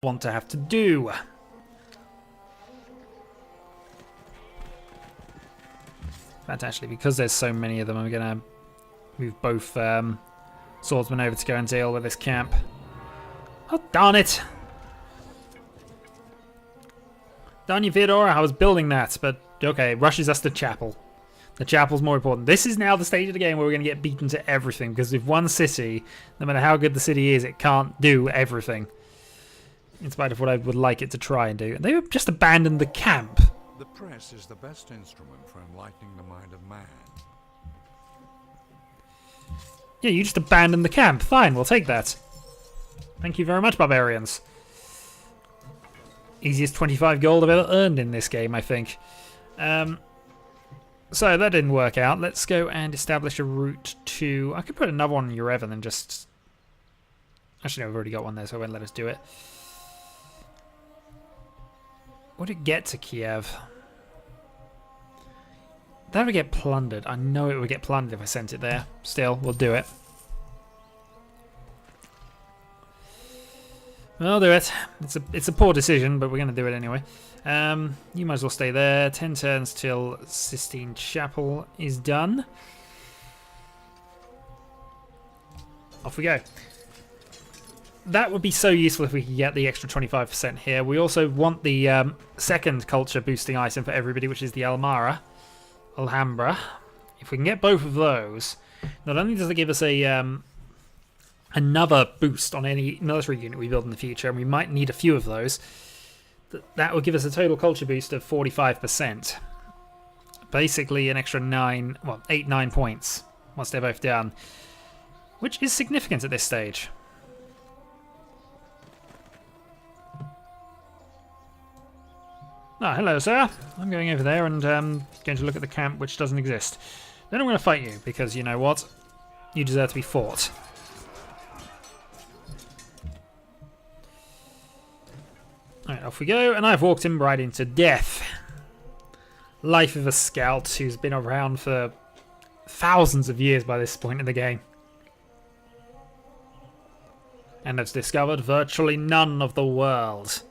want to have to do. In fact, actually, because there's so many of them, I'm going to move both swordsmen over to go and deal with this camp. Oh, darn it! Darn you, Theodora, I was building that, but okay, rushes us to chapel. The chapel's more important. This is now the stage of the game where we're going to get beaten to everything, because with one city, no matter how good the city is, it can't do everything. In spite of what I would like it to try and do. They just abandoned the camp. The press is the best instrument for enlightening the mind of man. Yeah, you just abandoned the camp. Fine, we'll take that. Thank you very much, barbarians. Easiest 25 gold I've ever earned in this game, I think. So that didn't work out. Let's go and establish a route to... I could put another one in Yerevan and just... Actually, no, we've already got one there, so I won't let us do it. Would it get to Kiev? That would get plundered. I know it would get plundered if I sent it there. Still, we'll do it. We'll do it. It's a poor decision, but we're going to do it anyway. You might as well stay there. 10 turns till Sistine Chapel is done. Off we go. That would be so useful if we could get the extra 25% here. We also want the second culture boosting item for everybody, which is the Alhambra. If we can get both of those, not only does it give us a another boost on any military unit we build in the future, and we might need a few of those, that will give us a total culture boost of 45%. Basically an extra 8-9 points once they're both done, which is significant at this stage. Ah, hello, sir. I'm going over there and going to look at the camp, which doesn't exist. Then I'm going to fight you, because you know what? You deserve to be fought. Alright, off we go, and I've walked him right into death. Life of a scout who's been around for thousands of years by this point in the game. And has discovered virtually none of the world.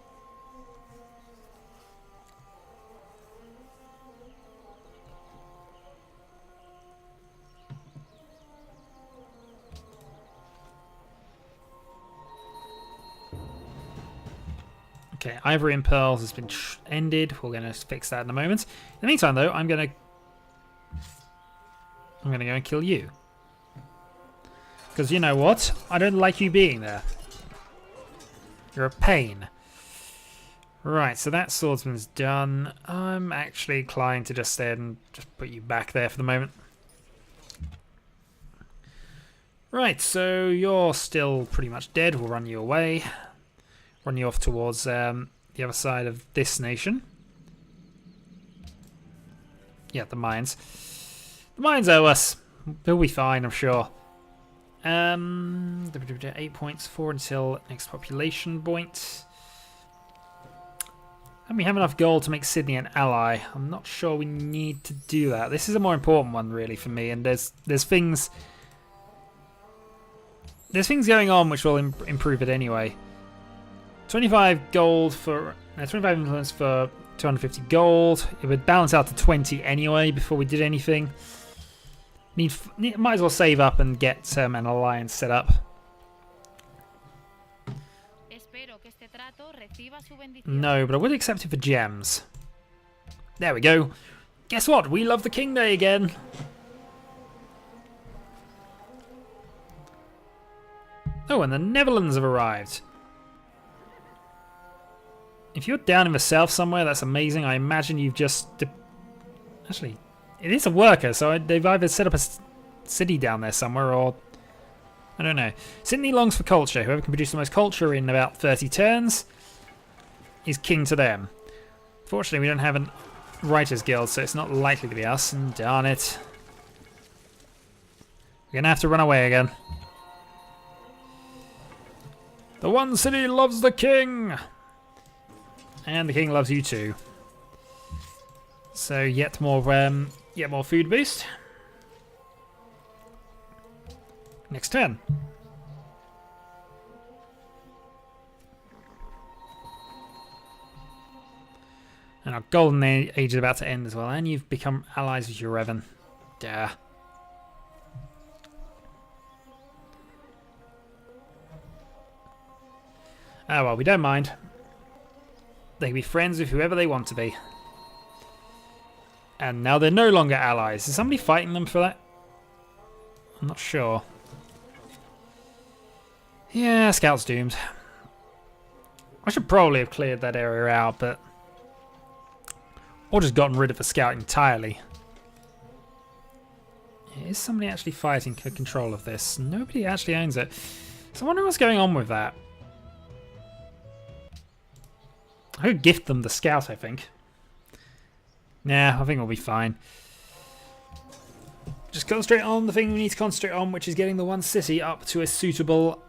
Okay, Ivory and Pearls has been ended. We're going to fix that in a moment. In the meantime, though, I'm going to go and kill you. Because you know what? I don't like you being there. You're a pain. Right, so that swordsman's done. I'm actually inclined to just stay and just put you back there for the moment. Right, so you're still pretty much dead. We'll run you away. Run you off towards the other side of this nation. Yeah, the mines. The mines owe us. We'll be fine, I'm sure. 8 points, 4 until next population point. And we have enough gold to make Sydney an ally. I'm not sure we need to do that. This is a more important one, really, for me. And there's things going on which will improve it anyway. 25 gold for 25 influence for 250 gold. It would balance out to 20 anyway before we did anything. Might as well save up and get an alliance set up. No, but I would accept it for gems. There we go. Guess what? We love the King Day again. Oh, and the Netherlands have arrived. If you're down in the south somewhere, that's amazing. I imagine you've just... Actually, it is a worker, so they've either set up a city down there somewhere, or... I don't know. Sydney longs for culture. Whoever can produce the most culture in about 30 turns is king to them. Fortunately, we don't have a writers guild, so it's not likely to be us, and darn it. We're going to have to run away again. The one city loves the king! And the king loves you too. So yet more food boost. Next turn. And our golden age is about to end as well. And you've become allies with Yrevan. Yeah. Oh well, we don't mind. They can be friends with whoever they want to be. And now they're no longer allies. Is somebody fighting them for that? I'm not sure. Yeah, Scout's doomed. I should probably have cleared that area out, but... or just gotten rid of the Scout entirely. Is somebody actually fighting for control of this? Nobody actually owns it. So I wonder what's going on with that. I could gift them the Scout, I think. Nah, I think we'll be fine. Just concentrate on the thing we need to concentrate on, which is getting the one city up to a suitable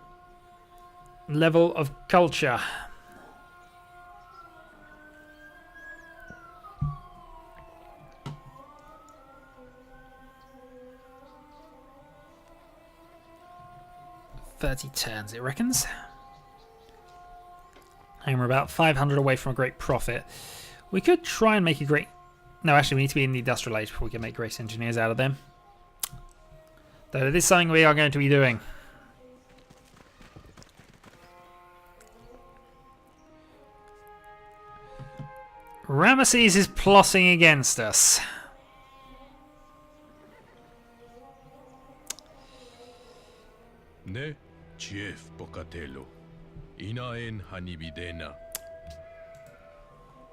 level of culture. $30 turns, it reckons. And we're about 500 away from a great profit. We could try and make a great... no, actually, we need to be in the industrial age before we can make great engineers out of them. Though it is something we are going to be doing. Ramesses is plotting against us. Ne, Chief Bocatello. Inaen Hanibidena.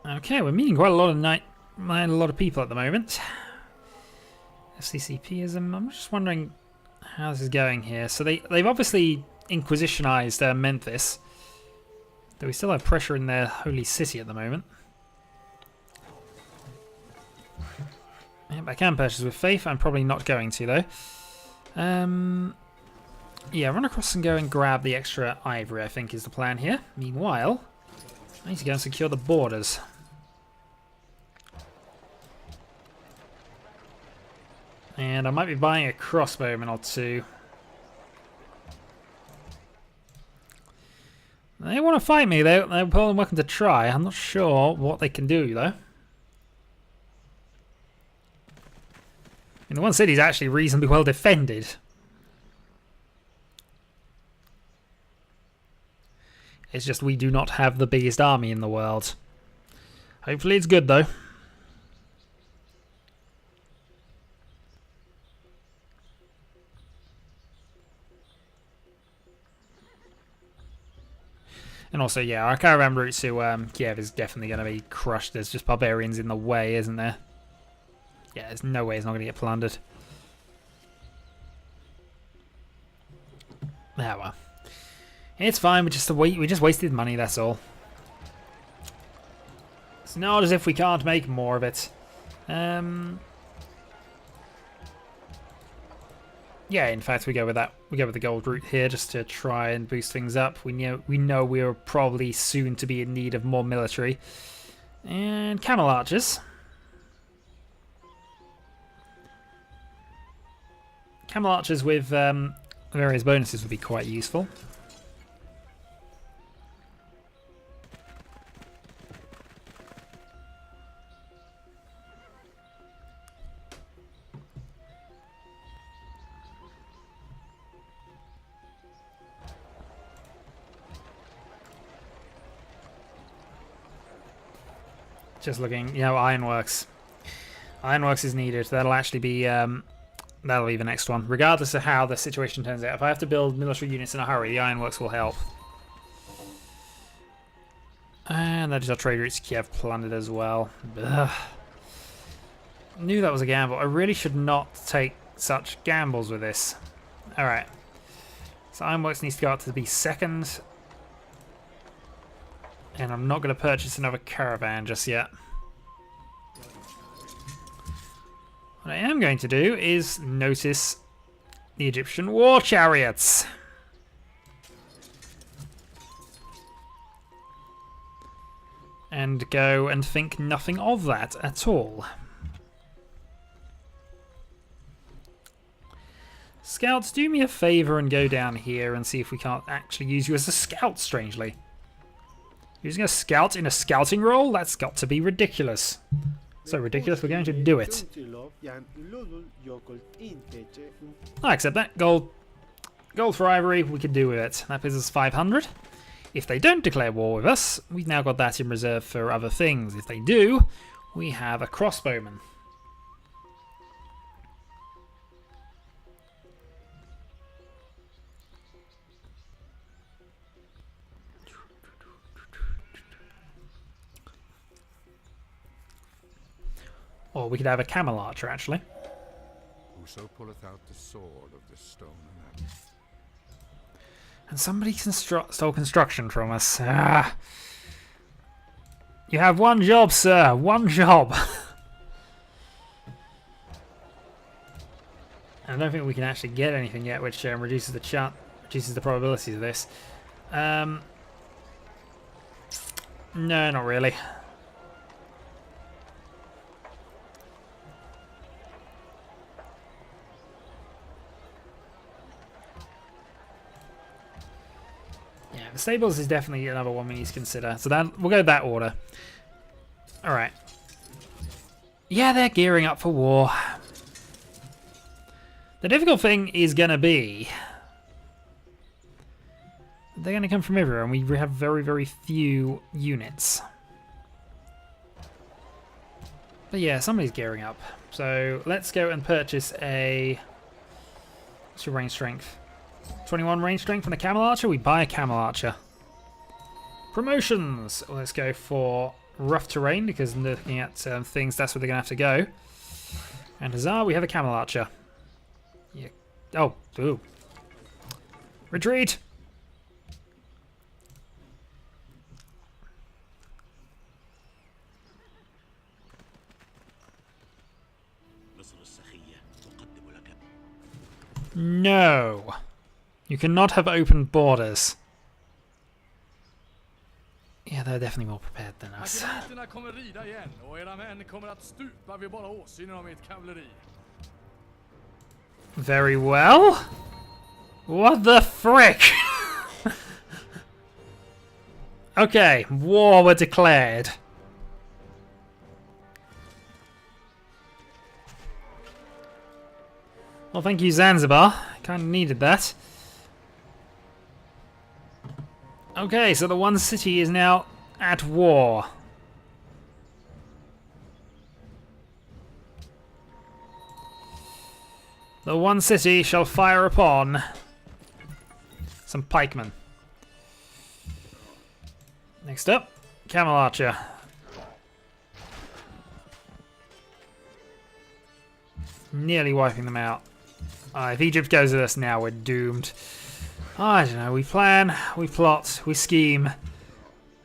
Okay, we're meeting quite a lot of people at the moment. FCCPism. I'm just wondering how this is going here. So they've obviously Inquisitionized Memphis. Though we still have pressure in their holy city at the moment. Yep, I can purchase with faith. I'm probably not going to though. Yeah, run across and go and grab the extra ivory, I think is the plan here. Meanwhile, I need to go and secure the borders. And I might be buying a crossbowman or two. They want to fight me, though. They're more than welcome to try. I'm not sure what they can do, though. And the one city's actually reasonably well defended. It's just we do not have the biggest army in the world. Hopefully it's good, though. And also, yeah, our caravan route to Kiev is definitely going to be crushed. There's just barbarians in the way, isn't there? Yeah, there's no way it's not going to get plundered. Ah, well. It's fine, we just wasted money, that's all. It's not as if we can't make more of it. Yeah, in fact, we go with that. We go with the gold route here just to try and boost things up. We know we're probably soon to be in need of more military. And camel archers. Camel archers with various bonuses would be quite useful. Just looking, you know, ironworks. Ironworks is needed. That'll actually be that'll be the next one, regardless of how the situation turns out. If I have to build military units in a hurry, the ironworks will help. And that is our trade routes to Kiev plundered as well. Ugh. Knew that was a gamble. I really should not take such gambles with this. All right. So ironworks needs to go up to be second. And I'm not going to purchase another caravan just yet. What I am going to do is notice the Egyptian war chariots. And go and think nothing of that at all. Scouts, do me a favour and go down here and see if we can't actually use you as a scout, strangely. Using a scout in a scouting role? That's got to be ridiculous. So ridiculous, we're going to do it. I accept that. Gold for ivory, we can do with it. That gives us 500. If they don't declare war with us, we've now got that in reserve for other things. If they do, we have a crossbowman. Or we could have a camel archer, actually. Whoso pulleth out the sword of the stone and axe. And somebody stole construction from us. Ah. You have one job, sir. One job. I don't think we can actually get anything yet, which reduces the probabilities of this. No, not really. The stables is definitely another one we need to consider. So that we'll go that order. Alright. Yeah, they're gearing up for war. The difficult thing is going to be... they're going to come from everywhere, and we have very, very few units. But yeah, somebody's gearing up. So let's go and purchase a... what's your range strength? 21 range strength on a camel archer. We buy a camel archer. Promotions. Let's go for rough terrain because looking at things, that's where they're going to have to go. And huzzah, we have a camel archer. Yeah. Oh, ooh. Retreat. No. You cannot have open borders. Yeah, they're definitely more prepared than us. Very well. What the frick? Okay, war were declared. Well, thank you, Zanzibar. Kind of needed that. Okay, so the one city is now at war. The one city shall fire upon some pikemen. Next up, camel archer. Nearly wiping them out. If Egypt goes with us now, we're doomed. I don't know, we plan, we plot, we scheme,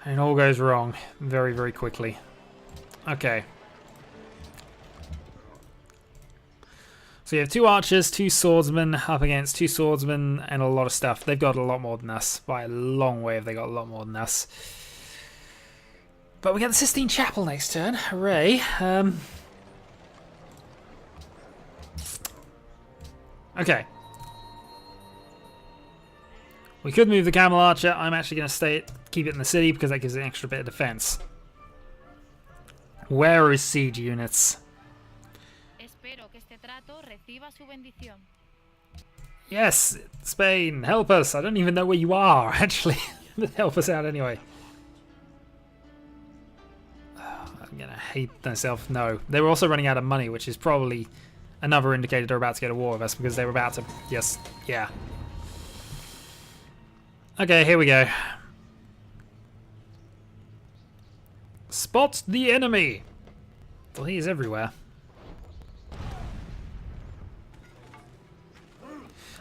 and it all goes wrong very, very quickly. Okay. So you have 2 archers, 2 swordsmen up against 2 swordsmen and a lot of stuff. They've got a lot more than us. By a long way, they got a lot more than us. But we get the Sistine Chapel next turn. Hooray. Okay. We could move the camel archer. I'm actually going to keep it in the city because that gives it an extra bit of defense. Where is siege units? Yes, Spain, help us. I don't even know where you are, actually. Help us out anyway. I'm going to hate myself. No. They were also running out of money, which is probably another indicator they're about to get a war with us because they were about to... yes, yeah. Okay, here we go. Spot the enemy! Well, he is everywhere.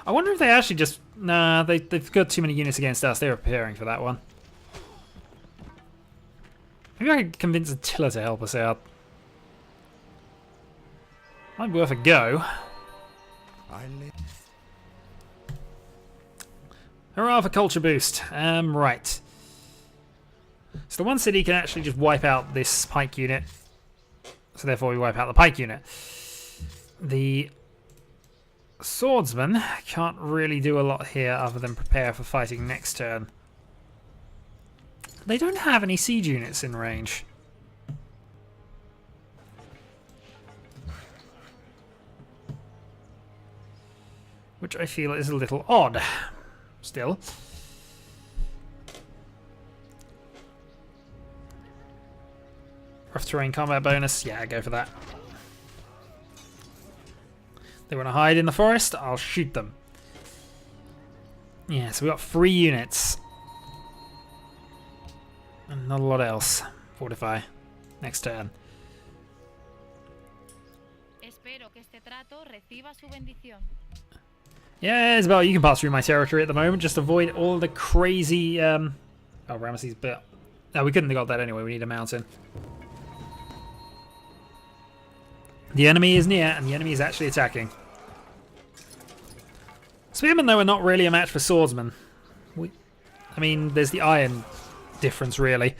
I wonder if they actually just... nah, they've got too many units against us. They were preparing for that one. Maybe I could convince Attila to help us out. Might be worth a go. Hurrah for culture boost. Right. So the one city can actually just wipe out this pike unit. So therefore we wipe out the pike unit. The swordsman can't really do a lot here other than prepare for fighting next turn. They don't have any siege units in range. Which I feel is a little odd. Still. Rough terrain combat bonus. Yeah, go for that. They want to hide in the forest? I'll shoot them. Yeah, so we got 3 units. And not a lot else. Fortify. Next turn. Yeah, Isabel, you can pass through my territory at the moment. Just avoid all the crazy... Oh, Ramesses built... No, we couldn't have got that anyway. We need a mountain. The enemy is near, and the enemy is actually attacking. Spearmen, though, are not really a match for swordsmen. I mean, there's the iron difference, really.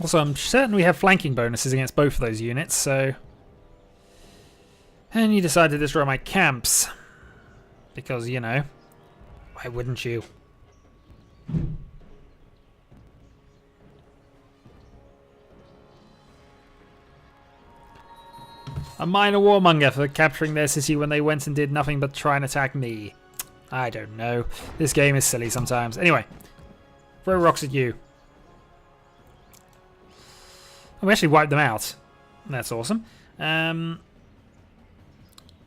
Also, I'm certain we have flanking bonuses against both of those units, so... And you decide to destroy my camps. Because, you know, why wouldn't you? A minor warmonger for capturing their city when they went and did nothing but try and attack me. I don't know. This game is silly sometimes. Anyway, throw rocks at you. Oh, we actually wiped them out. That's awesome.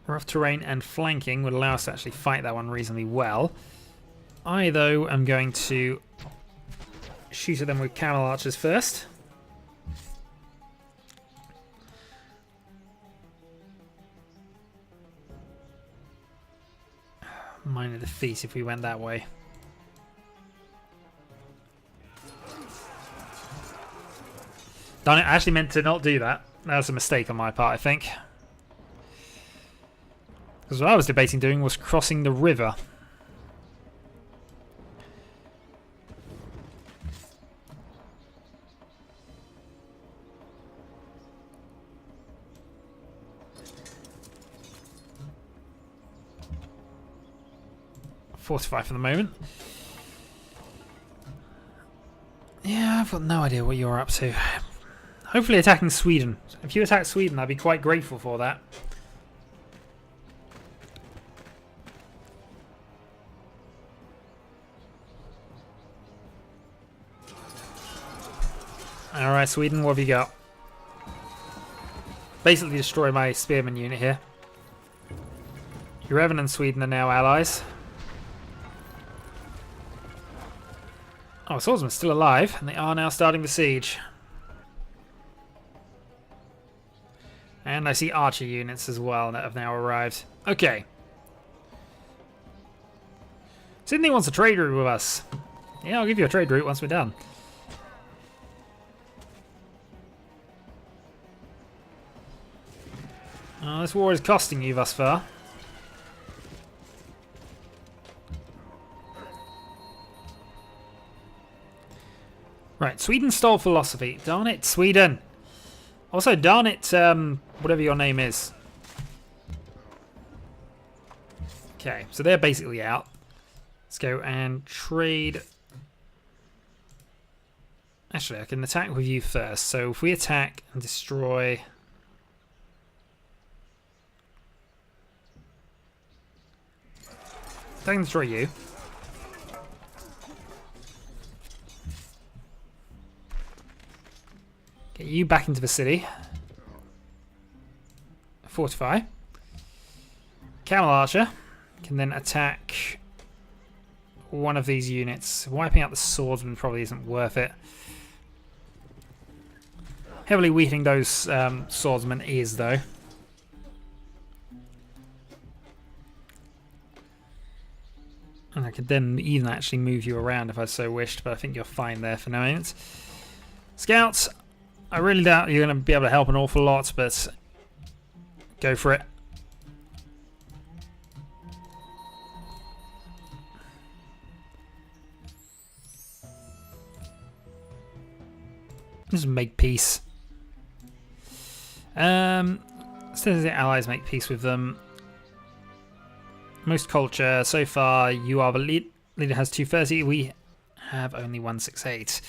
Rough terrain and flanking would allow us to actually fight that one reasonably well. I, though, am going to shoot at them with camel archers first. Minor defeat if we went that way. Darn it, I actually meant to not do that. That was a mistake on my part, I think. Because what I was debating doing was crossing the river. Fortify for the moment. Yeah, I've got no idea what you're up to. Hopefully attacking Sweden. If you attack Sweden, I'd be quite grateful for that. Alright, Sweden, what have you got? Basically destroy my spearman unit here. Yrevan and Sweden are now allies. Oh, Swordsman's still alive, and they are now starting the siege. And I see archer units as well that have now arrived. Okay. Sydney wants a trade route with us. Yeah, I'll give you a trade route once we're done. Oh, this war is costing you thus far. Right, Sweden stole philosophy. Darn it, Sweden. Also, darn it, whatever your name is. Okay, so they're basically out. Let's go and trade. Actually, I can attack with you first. So if we attack and destroy... Attack and destroy you. Get you back into the city. Fortify. Camel Archer can then attack one of these units. Wiping out the swordsman probably isn't worth it. Heavily weakening those swordsmen is, though. And I could then even actually move you around if I so wished, but I think you're fine there for the moment. Scouts, I really doubt you're going to be able to help an awful lot, but go for it. Just make peace. Says the allies make peace with them. Most culture. So far, you are the lead. Leader has 230. We have only 168.